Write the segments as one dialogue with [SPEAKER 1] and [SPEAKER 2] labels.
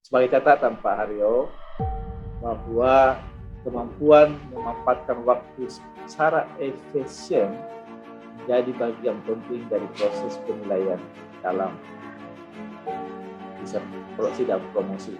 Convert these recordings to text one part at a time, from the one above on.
[SPEAKER 1] Sebagai catatan Pak Haryo, bahwa kemampuan memanfaatkan waktu secara efisien menjadi bagian penting dari proses penilaian dalam sidang promosi.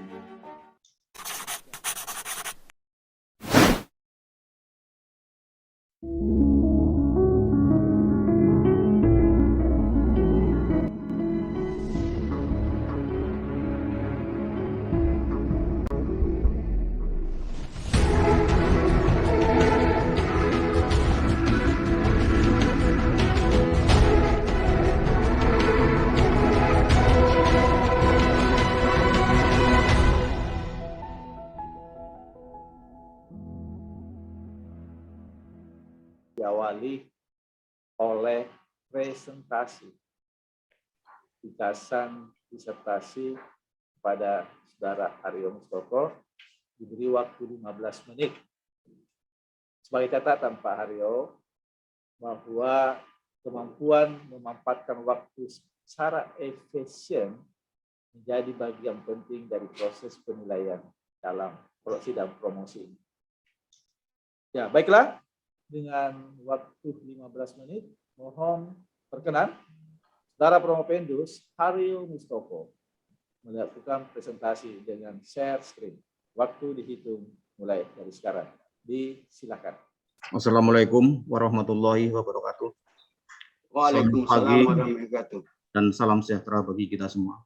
[SPEAKER 1] Diawali oleh presentasi gagasan disertasi kepada Saudara Haryo Mustoko, diberi waktu 15 menit. Sebagai catatan Pak Haryo, bahwa kemampuan memanfaatkan waktu secara efisien menjadi bagian penting dari proses penilaian dalam sidang promosi ini. Ya, baiklah. Dengan waktu 15 menit, mohon perkenan Saudara Promopendus Haryo Mustoko melakukan presentasi dengan share screen. Waktu dihitung mulai dari sekarang. Disilakan.
[SPEAKER 2] Assalamualaikum warahmatullahi wabarakatuh.
[SPEAKER 3] Waalaikumsalam warahmatullahi wabarakatuh.
[SPEAKER 2] Dan salam sejahtera bagi kita semua.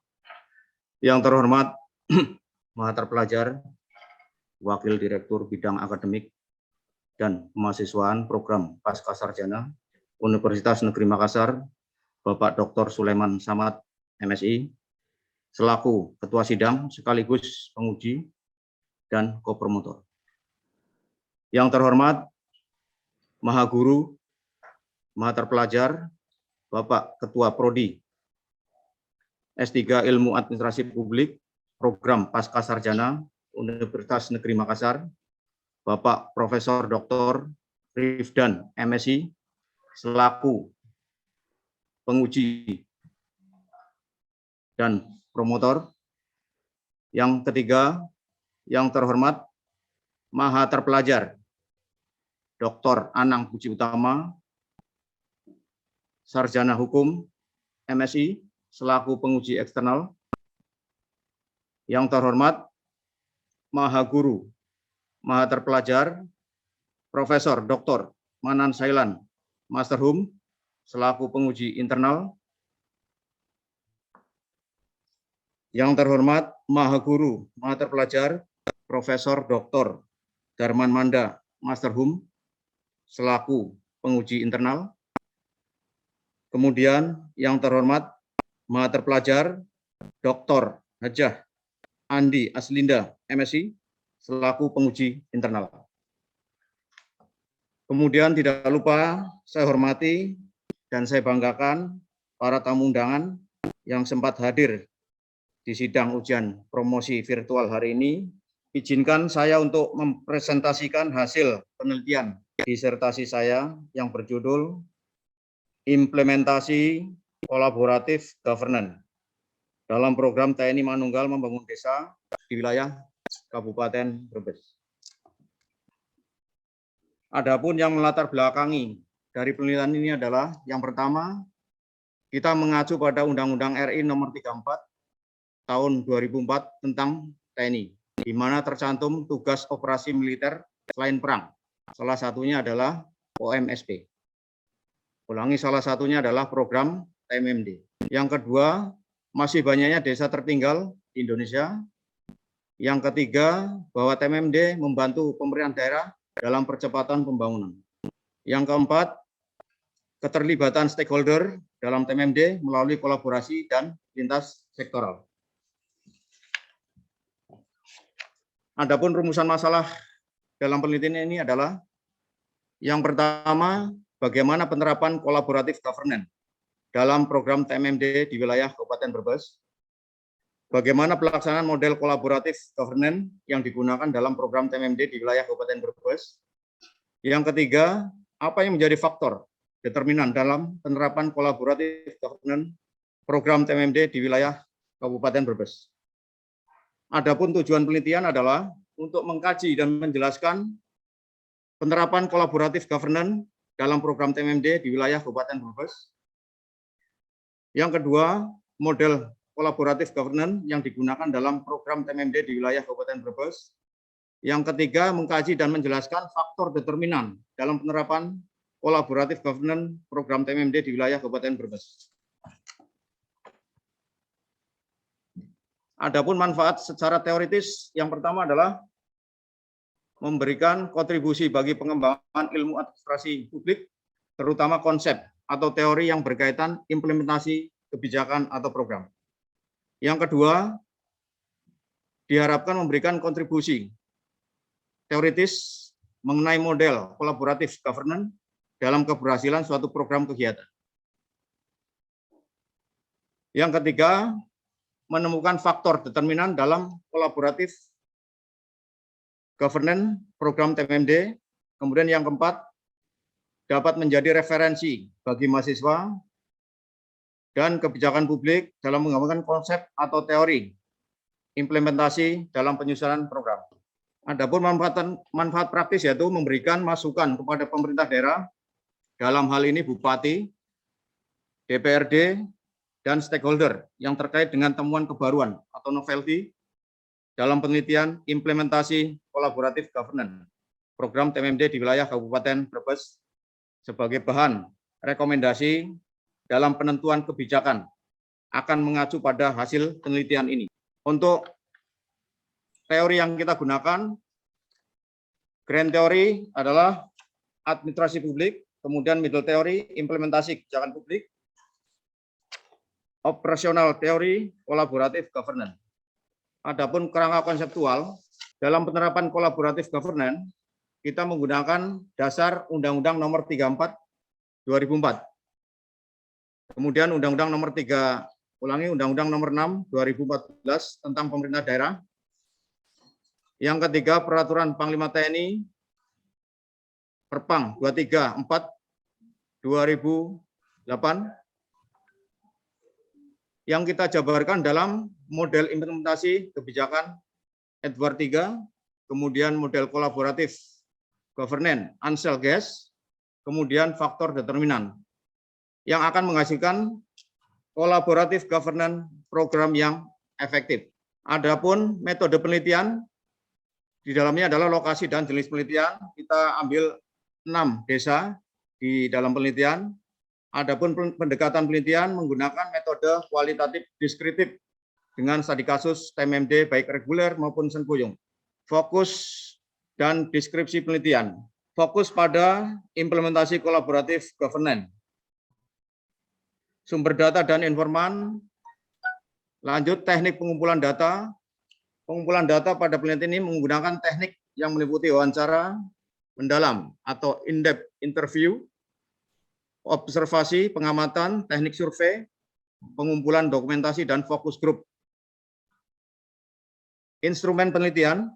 [SPEAKER 2] Yang terhormat Maha Terpelajar, Wakil Direktur Bidang Akademik dan Kemahasiswaan Program Pascasarjana Universitas Negeri Makassar, Bapak Dr. Sulaiman Samad, MSI, selaku Ketua Sidang sekaligus penguji dan kopromotor. Yang terhormat Maha Guru, Maha Terpelajar, Bapak Ketua Prodi S3 Ilmu Administrasi Publik, Program Pascasarjana Universitas Negeri Makassar, Bapak Profesor Dr. Rifdan, MSI, selaku penguji dan promotor. Yang ketiga, yang terhormat Maha Terpelajar Dr. Anang Puji Utama, Sarjana Hukum, MSI, selaku penguji eksternal. Yang terhormat Maha Guru, Maha Terpelajar Profesor Dr. Manan Sailan, Master Hum, selaku penguji internal. Yang terhormat Maha Guru, Maha Terpelajar Profesor Dr. Darman Manda, Master Hum, selaku penguji internal. Kemudian yang terhormat Maha Terpelajar Dr. Hajah Andi Aslinda, MSI, selaku penguji internal. Kemudian tidak lupa saya hormati dan saya banggakan para tamu undangan yang sempat hadir di sidang ujian promosi virtual hari ini. Izinkan saya untuk mempresentasikan hasil penelitian disertasi saya yang berjudul Implementasi Kolaboratif Governance dalam program TNI Manunggal Membangun Desa di wilayah Kabupaten Brebes. Adapun yang melatar belakangi dari penelitian ini adalah yang pertama, kita mengacu pada Undang-Undang RI Nomor 34 tahun 2004 tentang TNI, di mana tercantum tugas operasi militer selain perang. Salah satunya adalah OMSP. Ulangi, salah satunya adalah program TMMD. Yang kedua, masih banyaknya desa tertinggal di Indonesia. Yang ketiga, bahwa TMMD membantu pemerintahan daerah dalam percepatan pembangunan. Yang keempat, keterlibatan stakeholder dalam TMMD melalui kolaborasi dan lintas sektoral. Adapun rumusan masalah dalam penelitian ini adalah yang pertama, bagaimana penerapan kolaboratif governance dalam program TMMD di wilayah Kabupaten Brebes. Bagaimana pelaksanaan model kolaboratif governance yang digunakan dalam program TMMD di wilayah Kabupaten Brebes. Yang ketiga, apa yang menjadi faktor determinan dalam penerapan kolaboratif governance program TMMD di wilayah Kabupaten Brebes. Adapun tujuan penelitian adalah untuk mengkaji dan menjelaskan penerapan kolaboratif governance dalam program TMMD di wilayah Kabupaten Brebes. Yang kedua, model kolaboratif governance yang digunakan dalam program TMMD di wilayah Kabupaten Brebes. Yang ketiga, mengkaji dan menjelaskan faktor determinan dalam penerapan kolaboratif governance program TMMD di wilayah Kabupaten Brebes. Adapun manfaat secara teoritis, yang pertama adalah memberikan kontribusi bagi pengembangan ilmu administrasi publik, terutama konsep atau teori yang berkaitan implementasi kebijakan atau program. Yang kedua, diharapkan memberikan kontribusi teoritis mengenai model kolaboratif governance dalam keberhasilan suatu program kegiatan. Yang ketiga, menemukan faktor determinan dalam kolaboratif governance program TMMD. Kemudian yang keempat, dapat menjadi referensi bagi mahasiswa dan kebijakan publik dalam mengembangkan konsep atau teori implementasi dalam penyusunan program. Adapun manfaat praktis yaitu memberikan masukan kepada pemerintah daerah, dalam hal ini Bupati, DPRD, dan stakeholder yang terkait dengan temuan kebaruan atau novelty dalam penelitian implementasi kolaboratif governance program TMMD di wilayah Kabupaten Brebes sebagai bahan rekomendasi dalam penentuan kebijakan akan mengacu pada hasil penelitian ini. Untuk teori yang kita gunakan, grand theory adalah administrasi publik, kemudian middle theory implementasi kebijakan publik, operasional teori kolaboratif governance. Adapun kerangka konseptual dalam penerapan kolaboratif governance, kita menggunakan dasar Undang-Undang Nomor 34 2004. Kemudian Undang-Undang Nomor 6 2014 tentang pemerintah daerah. Yang ketiga, Peraturan Panglima TNI Perpang 234 2008 yang kita jabarkan dalam model implementasi kebijakan Edward III, kemudian model kolaboratif governance Ansel Guest, kemudian faktor determinan yang akan menghasilkan kolaboratif governance program yang efektif. Adapun metode penelitian di dalamnya adalah lokasi dan jenis penelitian. Kita ambil 6 desa di dalam penelitian. Adapun pendekatan penelitian menggunakan metode kualitatif deskriptif dengan studi kasus TMMD baik reguler maupun sengkuyung. Fokus dan deskripsi penelitian. Fokus pada implementasi kolaboratif governance. Sumber data dan informan. Lanjut teknik pengumpulan data. Pengumpulan data pada penelitian ini menggunakan teknik yang meliputi wawancara mendalam atau in-depth interview, observasi, pengamatan, teknik survei, pengumpulan dokumentasi, dan fokus grup. Instrumen penelitian,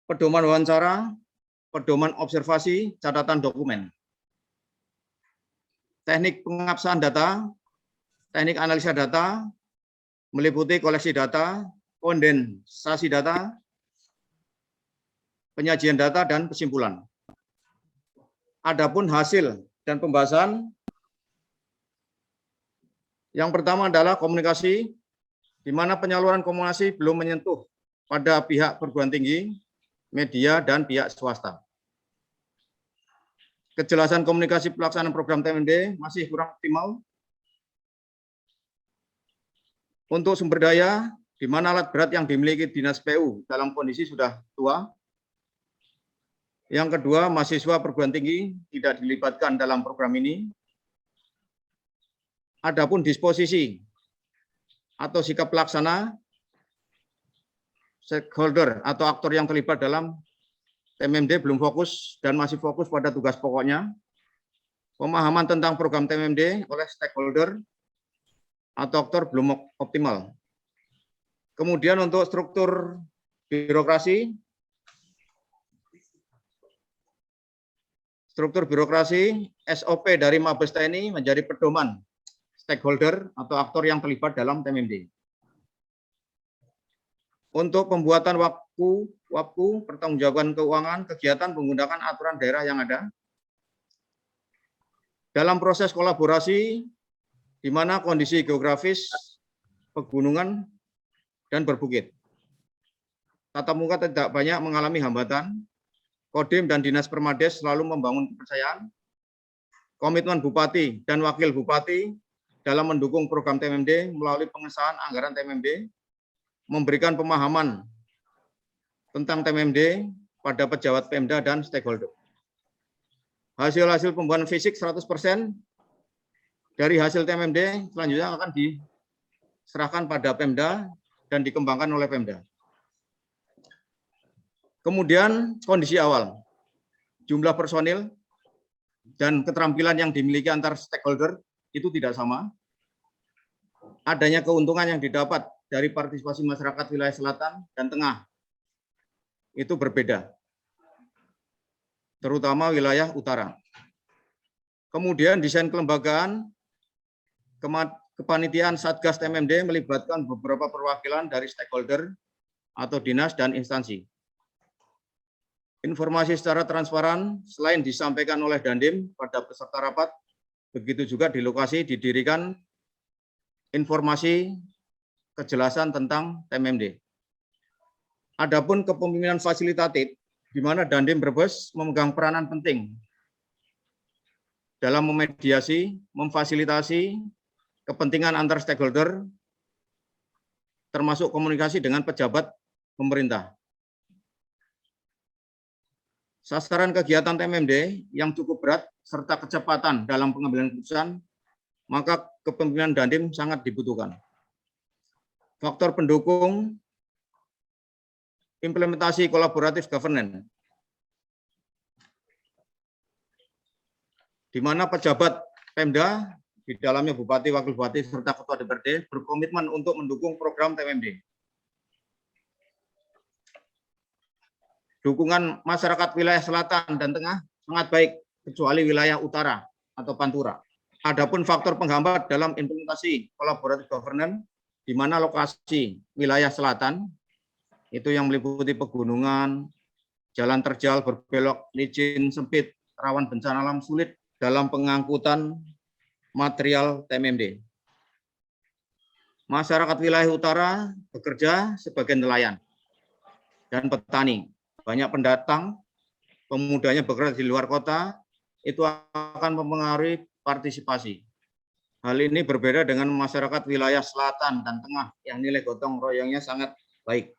[SPEAKER 2] pedoman wawancara, pedoman observasi, catatan dokumen. Teknik pengabsahan data, teknik analisa data, meliputi koleksi data, kondensasi data, penyajian data, dan kesimpulan. Adapun hasil dan pembahasan, yang pertama adalah komunikasi, di mana penyaluran komunikasi belum menyentuh pada pihak perguruan tinggi, media, dan pihak swasta. Kejelasan komunikasi pelaksanaan program TMMD masih kurang optimal. Untuk sumber daya, di mana alat berat yang dimiliki Dinas PU dalam kondisi sudah tua. Yang kedua, mahasiswa perguruan tinggi tidak dilibatkan dalam program ini. Adapun disposisi atau sikap pelaksana, stakeholder atau aktor yang terlibat dalam TMMD belum fokus dan masih fokus pada tugas pokoknya. Pemahaman tentang program TMMD oleh stakeholder atau aktor belum optimal. Kemudian untuk struktur birokrasi, SOP dari Mabes TNI menjadi pedoman stakeholder atau aktor yang terlibat dalam TMMD. Untuk pembuatan WAPKU pertanggungjawaban keuangan kegiatan menggunakan aturan daerah yang ada. Dalam proses kolaborasi di mana kondisi geografis pegunungan dan berbukit. Tatap muka tidak banyak mengalami hambatan. Kodim dan Dinas Permades selalu membangun kepercayaan. Komitmen Bupati dan Wakil Bupati dalam mendukung program TMMD melalui pengesahan anggaran TMMD, memberikan pemahaman tentang TMMD pada pejabat Pemda dan stakeholder. Hasil-hasil pembuatan fisik 100% dari hasil TMMD selanjutnya akan diserahkan pada Pemda dan dikembangkan oleh Pemda. Kemudian kondisi awal, jumlah personil dan keterampilan yang dimiliki antar stakeholder itu tidak sama. Adanya keuntungan yang didapat dari partisipasi masyarakat wilayah selatan dan tengah itu berbeda, terutama wilayah utara. Kemudian desain kelembagaan, kepanitiaan Satgas TMMD melibatkan beberapa perwakilan dari stakeholder atau dinas dan instansi. Informasi secara transparan selain disampaikan oleh Dandim pada peserta rapat, begitu juga di lokasi didirikan informasi kejelasan tentang TMMD. Adapun kepemimpinan fasilitatif, di mana Dandim Brebes memegang peranan penting dalam memediasi, memfasilitasi kepentingan antar stakeholder, termasuk komunikasi dengan pejabat pemerintah. Sasaran kegiatan TMMD yang cukup berat serta kecepatan dalam pengambilan keputusan, maka kepemimpinan Dandim sangat dibutuhkan. Faktor pendukung implementasi kolaboratif governance, di mana pejabat Pemda, di dalamnya Bupati, Wakil Bupati, serta Ketua DPRD berkomitmen untuk mendukung program TMMD. Dukungan masyarakat wilayah selatan dan tengah sangat baik, kecuali wilayah utara atau Pantura. Adapun faktor penghambat dalam implementasi kolaboratif governance, di mana lokasi wilayah selatan itu yang meliputi pegunungan, jalan terjal, berbelok, licin, sempit, rawan bencana alam, sulit dalam pengangkutan material TMMD. Masyarakat wilayah utara bekerja sebagai nelayan dan petani. Banyak pendatang, pemudanya bekerja di luar kota, itu akan mempengaruhi partisipasi. Hal ini berbeda dengan masyarakat wilayah selatan dan tengah yang nilai gotong royongnya sangat baik.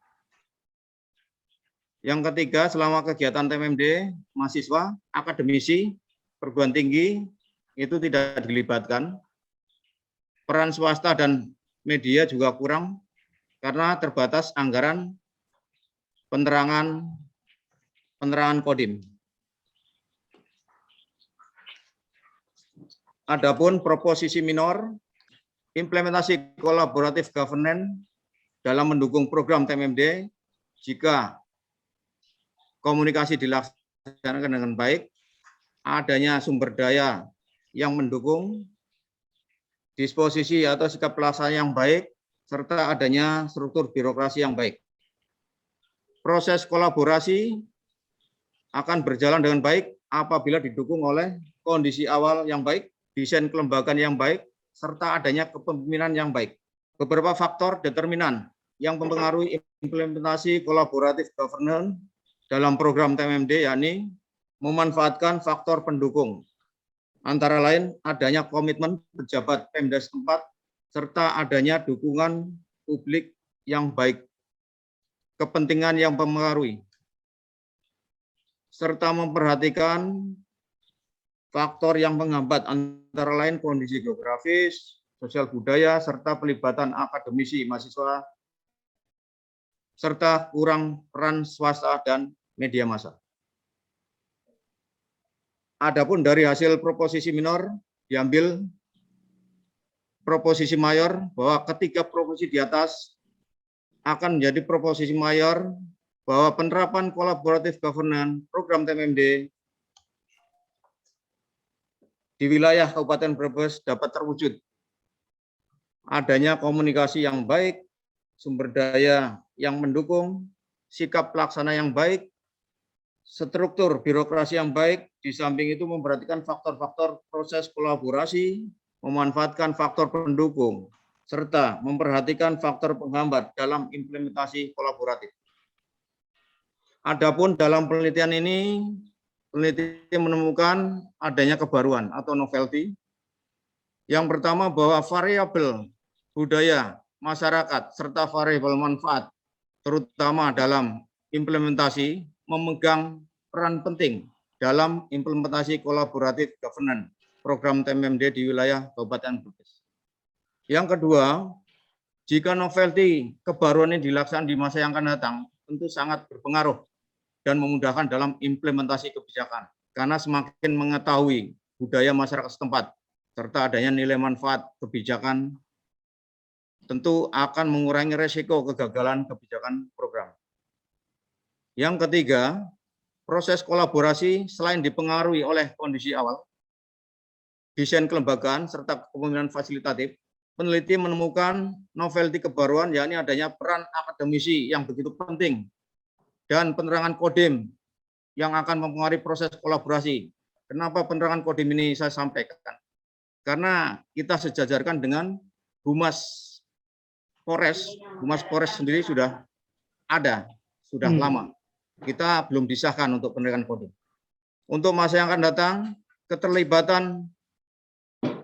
[SPEAKER 2] Yang ketiga, selama kegiatan TMMD, mahasiswa, akademisi, perguruan tinggi itu tidak dilibatkan. Peran swasta dan media juga kurang karena terbatas anggaran penerangan Kodim. Adapun proposisi minor, implementasi kolaboratif governance dalam mendukung program TMMD, jika komunikasi dilaksanakan dengan baik, adanya sumber daya yang mendukung, disposisi atau sikap pelaksana yang baik, serta adanya struktur birokrasi yang baik. Proses kolaborasi akan berjalan dengan baik apabila didukung oleh kondisi awal yang baik, desain kelembagaan yang baik, serta adanya kepemimpinan yang baik. Beberapa faktor determinan yang mempengaruhi implementasi kolaboratif governance dalam program TMMD, yakni memanfaatkan faktor pendukung. Antara lain adanya komitmen pejabat Pemda setempat, serta adanya dukungan publik yang baik, kepentingan yang mempengaruhi, serta memperhatikan faktor yang menghambat, antara lain kondisi geografis, sosial budaya, serta pelibatan akademisi, mahasiswa, serta kurang peran swasta dan media massa. Adapun dari hasil proposisi minor diambil proposisi mayor, bahwa ketiga proposisi di atas akan menjadi proposisi mayor bahwa penerapan kolaboratif governance program TMMD di wilayah Kabupaten Brebes dapat terwujud. Adanya komunikasi yang baik, sumber daya yang mendukung, sikap pelaksana yang baik, struktur birokrasi yang baik, di samping itu memperhatikan faktor-faktor proses kolaborasi, memanfaatkan faktor pendukung, serta memperhatikan faktor penghambat dalam implementasi kolaboratif. Adapun dalam penelitian ini, peneliti menemukan adanya kebaruan atau novelty. Yang pertama bahwa variabel budaya masyarakat serta variabel manfaat, terutama dalam implementasi, memegang peran penting dalam implementasi kolaboratif governance program TMMD di wilayah Kabupaten Brebes. Yang kedua, jika novelty kebaruan ini dilaksanakan di masa yang akan datang, tentu sangat berpengaruh dan memudahkan dalam implementasi kebijakan, karena semakin mengetahui budaya masyarakat setempat, serta adanya nilai manfaat kebijakan, tentu akan mengurangi resiko kegagalan kebijakan program. Yang ketiga, proses kolaborasi selain dipengaruhi oleh kondisi awal, desain kelembagaan, serta kepemimpinan fasilitatif, peneliti menemukan novelty kebaruan, yakni adanya peran akademisi yang begitu penting dan penerangan kodim yang akan mempengaruhi proses kolaborasi. Kenapa penerangan kodim ini saya sampaikan? Karena kita sejajarkan dengan Humas Polres sendiri sudah ada, sudah lama. Kita belum disahkan untuk penerangan kodim. Untuk masa yang akan datang, keterlibatan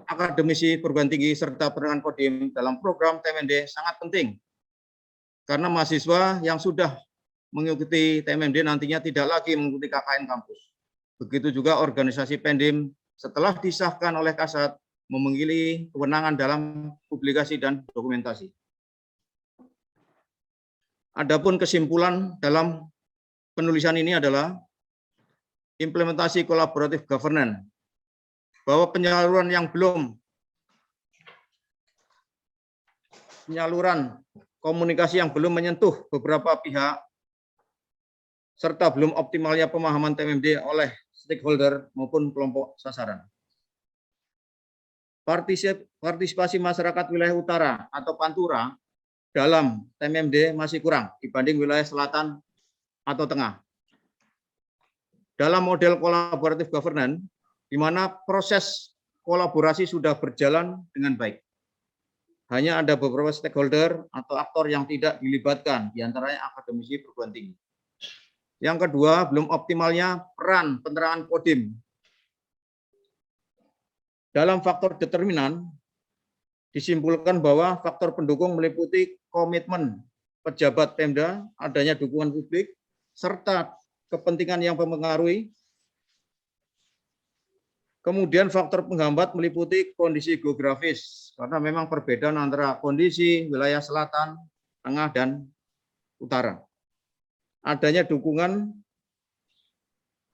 [SPEAKER 2] akademisi perguruan tinggi serta penerangan kodim dalam program TMMD sangat penting. Karena mahasiswa yang sudah mengikuti TMMD nantinya tidak lagi mengikuti KKN kampus. Begitu juga organisasi Pendim setelah disahkan oleh Kasat memiliki kewenangan dalam publikasi dan dokumentasi. Adapun kesimpulan dalam penulisan ini adalah implementasi kolaboratif governance, bahwa penyaluran komunikasi yang belum menyentuh beberapa pihak serta belum optimalnya pemahaman TMMD oleh stakeholder maupun kelompok sasaran. Partisipasi masyarakat wilayah utara atau Pantura dalam TMMD masih kurang dibanding wilayah selatan atau tengah. Dalam model kolaboratif governance, di mana proses kolaborasi sudah berjalan dengan baik. Hanya ada beberapa stakeholder atau aktor yang tidak dilibatkan, diantaranya akademisi perguruan tinggi. Yang kedua, belum optimalnya peran penerangan kodim. Dalam faktor determinan, disimpulkan bahwa faktor pendukung meliputi komitmen pejabat Pemda, adanya dukungan publik, serta kepentingan yang mempengaruhi. Kemudian faktor penghambat meliputi kondisi geografis, karena memang perbedaan antara kondisi wilayah selatan, tengah, dan utara. Adanya dukungan,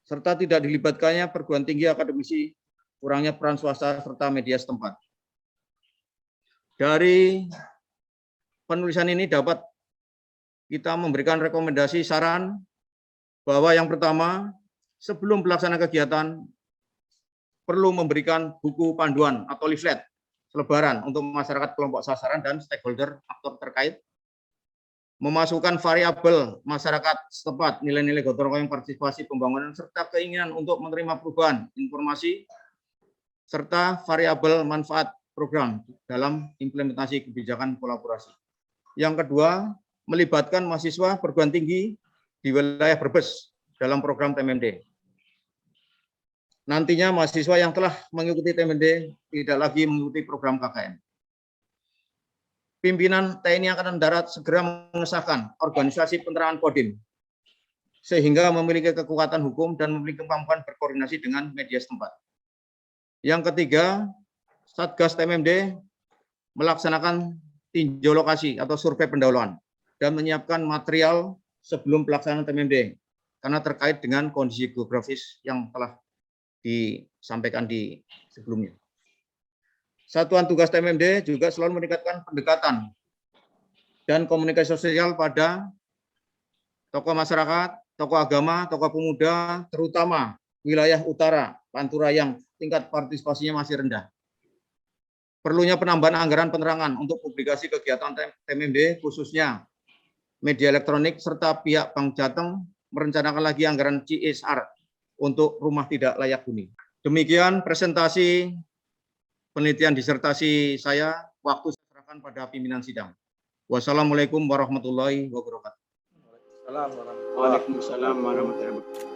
[SPEAKER 2] serta tidak dilibatkannya perguruan tinggi akademisi, kurangnya peran swasta, serta media setempat. Dari penulisan ini dapat kita memberikan rekomendasi saran bahwa yang pertama, sebelum pelaksanaan kegiatan, perlu memberikan buku panduan atau leaflet selebaran untuk masyarakat kelompok sasaran dan stakeholder aktor terkait, memasukkan variabel masyarakat setempat, nilai-nilai gotong royong, partisipasi pembangunan, serta keinginan untuk menerima perubahan informasi, serta variabel manfaat program dalam implementasi kebijakan kolaborasi. Yang kedua, melibatkan mahasiswa perguruan tinggi di wilayah Brebes dalam program TMMD. Nantinya mahasiswa yang telah mengikuti TMMD tidak lagi mengikuti program KKN. Pimpinan TNI Angkatan Darat segera mengesahkan organisasi penerangan kodim sehingga memiliki kekuatan hukum dan memiliki kemampuan berkoordinasi dengan media setempat. Yang ketiga, Satgas TMMD melaksanakan tinjau lokasi atau survei pendahuluan dan menyiapkan material sebelum pelaksanaan TMMD karena terkait dengan kondisi geografis yang telah disampaikan di sebelumnya. Satuan tugas TMMD juga selalu meningkatkan pendekatan dan komunikasi sosial pada tokoh masyarakat, tokoh agama, tokoh pemuda, terutama wilayah utara Pantura yang tingkat partisipasinya masih rendah. Perlunya penambahan anggaran penerangan untuk publikasi kegiatan TMMD, khususnya media elektronik, serta pihak Bank Jateng merencanakan lagi anggaran CSR untuk rumah tidak layak huni. Demikian presentasi penelitian disertasi saya. Waktu saya serahkan pada pimpinan sidang. Wassalamualaikum warahmatullahi wabarakatuh.
[SPEAKER 1] Waalaikumsalam warahmatullahi wabarakatuh.
[SPEAKER 3] Waalaikumsalam warahmatullahi wabarakatuh.